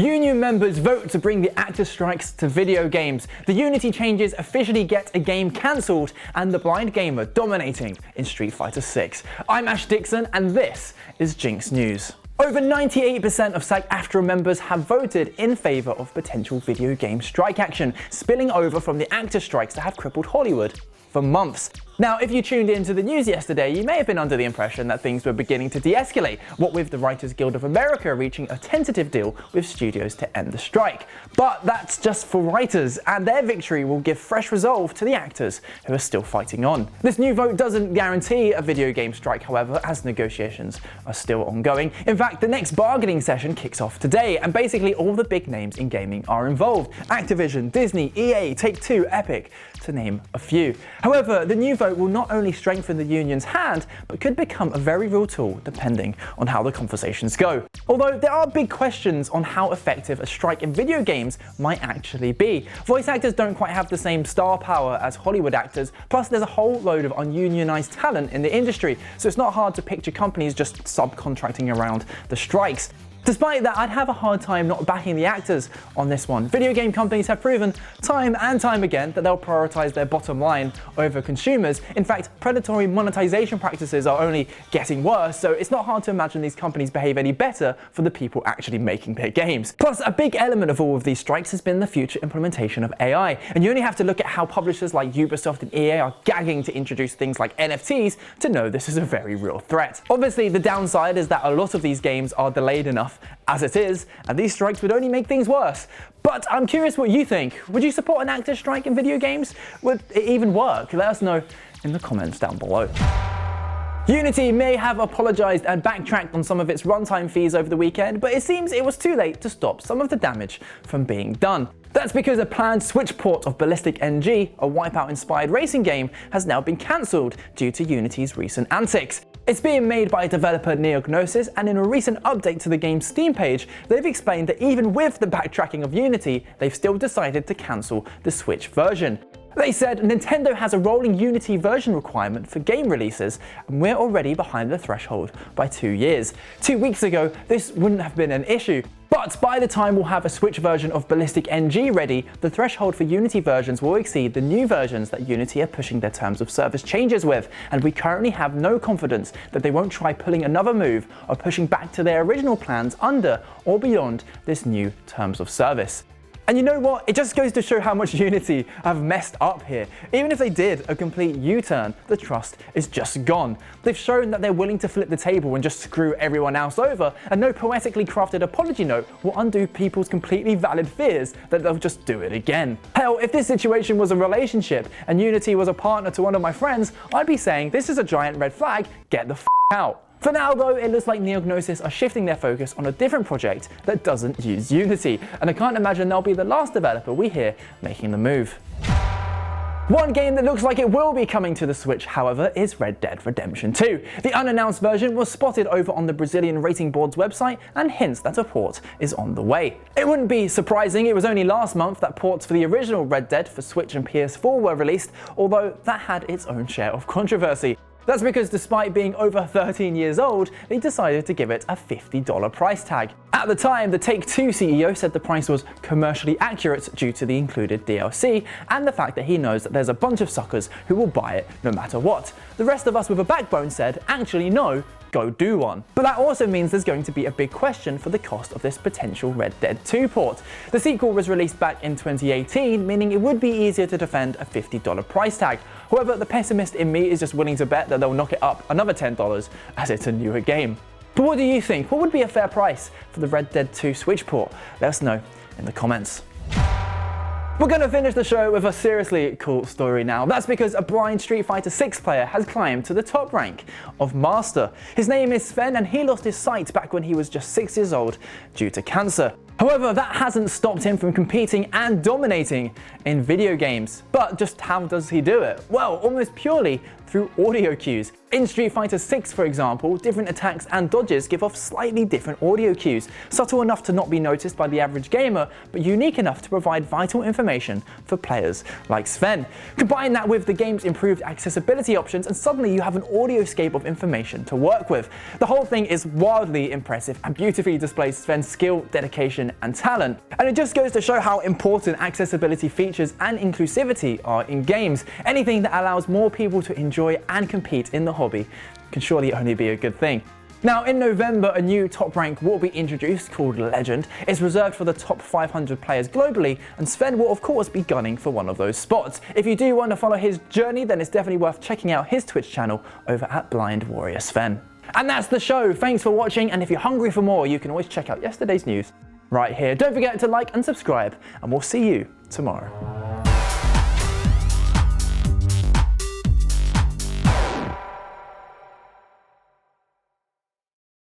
Union members vote to bring the actor strikes to video games. The Unity changes officially get a game cancelled, and the blind gamer dominating in Street Fighter 6. I'm Ash Dixon, and this is GINX News. Over 98% of SAG-AFTRA members have voted in favour of potential video game strike action, spilling over from the actor strikes that have crippled Hollywood for months. Now, if you tuned into the news yesterday, you may have been under the impression that things were beginning to de-escalate, what with the Writers Guild of America reaching a tentative deal with studios to end the strike. But that's just for writers, and their victory will give fresh resolve to the actors who are still fighting on. This new vote doesn't guarantee a video game strike, however, as negotiations are still ongoing. In fact, the next bargaining session kicks off today, and basically all the big names in gaming are involved. Activision, Disney, EA, Take-Two, Epic, to name a few. However, the new vote will not only strengthen the union's hand, but could become a very real tool depending on how the conversations go. Although there are big questions on how effective a strike in video games might actually be. Voice actors don't quite have the same star power as Hollywood actors, plus there's a whole load of ununionized talent in the industry, so it's not hard to picture companies just subcontracting around the strikes. Despite that, I'd have a hard time not backing the actors on this one. Video game companies have proven time and time again that they'll prioritize their bottom line over consumers. In fact, predatory monetization practices are only getting worse, so it's not hard to imagine these companies behave any better for the people actually making their games. Plus, a big element of all of these strikes has been the future implementation of AI, and you only have to look at how publishers like Ubisoft and EA are gagging to introduce things like NFTs to know this is a very real threat. Obviously, the downside is that a lot of these games are delayed enough as it is, and these strikes would only make things worse. But I'm curious what you think. Would you support an actor strike in video games? Would it even work? Let us know in the comments down below. Unity may have apologised and backtracked on some of its runtime fees over the weekend, but it seems it was too late to stop some of the damage from being done. That's because a planned Switch port of Ballistic NG, a Wipeout-inspired racing game, has now been cancelled due to Unity's recent antics. It's being made by developer Neognosis, and in a recent update to the game's Steam page, they've explained that even with the backtracking of Unity, they've still decided to cancel the Switch version. They said Nintendo has a rolling Unity version requirement for game releases, and we're already behind the threshold by 2 years. 2 weeks ago, this wouldn't have been an issue. But by the time we'll have a Switch version of Ballistic NG ready, the threshold for Unity versions will exceed the new versions that Unity are pushing their terms of service changes with, and we currently have no confidence that they won't try pulling another move or pushing back to their original plans under or beyond this new terms of service. And you know what? It just goes to show how much Unity have messed up here. Even if they did a complete U-turn, the trust is just gone. They've shown that they're willing to flip the table and just screw everyone else over, and no poetically crafted apology note will undo people's completely valid fears that they'll just do it again. Hell, if this situation was a relationship and Unity was a partner to one of my friends, I'd be saying this is a giant red flag, get the f*** out. For now though, it looks like Neognosis are shifting their focus on a different project that doesn't use Unity, and I can't imagine they'll be the last developer we hear making the move. One game that looks like it will be coming to the Switch, however, is Red Dead Redemption 2. The unannounced version was spotted over on the Brazilian rating board's website and hints that a port is on the way. It wouldn't be surprising, it was only last month that ports for the original Red Dead for Switch and PS4 were released, although that had its own share of controversy. That's because despite being over 13 years old, they decided to give it a $50 price tag. At the time, the Take-Two CEO said the price was commercially accurate due to the included DLC and the fact that he knows that there's a bunch of suckers who will buy it no matter what. The rest of us with a backbone said, actually no, go do one. But that also means there's going to be a big question for the cost of this potential Red Dead 2 port. The sequel was released back in 2018, meaning it would be easier to defend a $50 price tag. However, the pessimist in me is just willing to bet that they'll knock it up another $10 as it's a newer game. But what do you think? What would be a fair price for the Red Dead 2 Switch port? Let us know in the comments. We're going to finish the show with a seriously cool story now. That's because a blind Street Fighter 6 player has climbed to the top rank of Master. His name is Sven, and he lost his sight back when he was just 6 years old due to cancer. However, that hasn't stopped him from competing and dominating in video games. But just how does he do it? Well, almost purely through audio cues. In Street Fighter 6, for example, different attacks and dodges give off slightly different audio cues, subtle enough to not be noticed by the average gamer, but unique enough to provide vital information for players like Sven. Combine that with the game's improved accessibility options, and suddenly you have an audioscape of information to work with. The whole thing is wildly impressive and beautifully displays Sven's skill, dedication, and talent. And it just goes to show how important accessibility features and inclusivity are in games. Anything that allows more people to enjoy and compete in the hobby can surely only be a good thing. Now, in November, a new top rank will be introduced called Legend. It's reserved for the top 500 players globally, and Sven will of course be gunning for one of those spots. If you do want to follow his journey, then it's definitely worth checking out his Twitch channel over at Blind Warrior Sven. And that's the show. Thanks for watching, and if you're hungry for more, you can always check out yesterday's news right here. Don't forget to like and subscribe, and we'll see you tomorrow.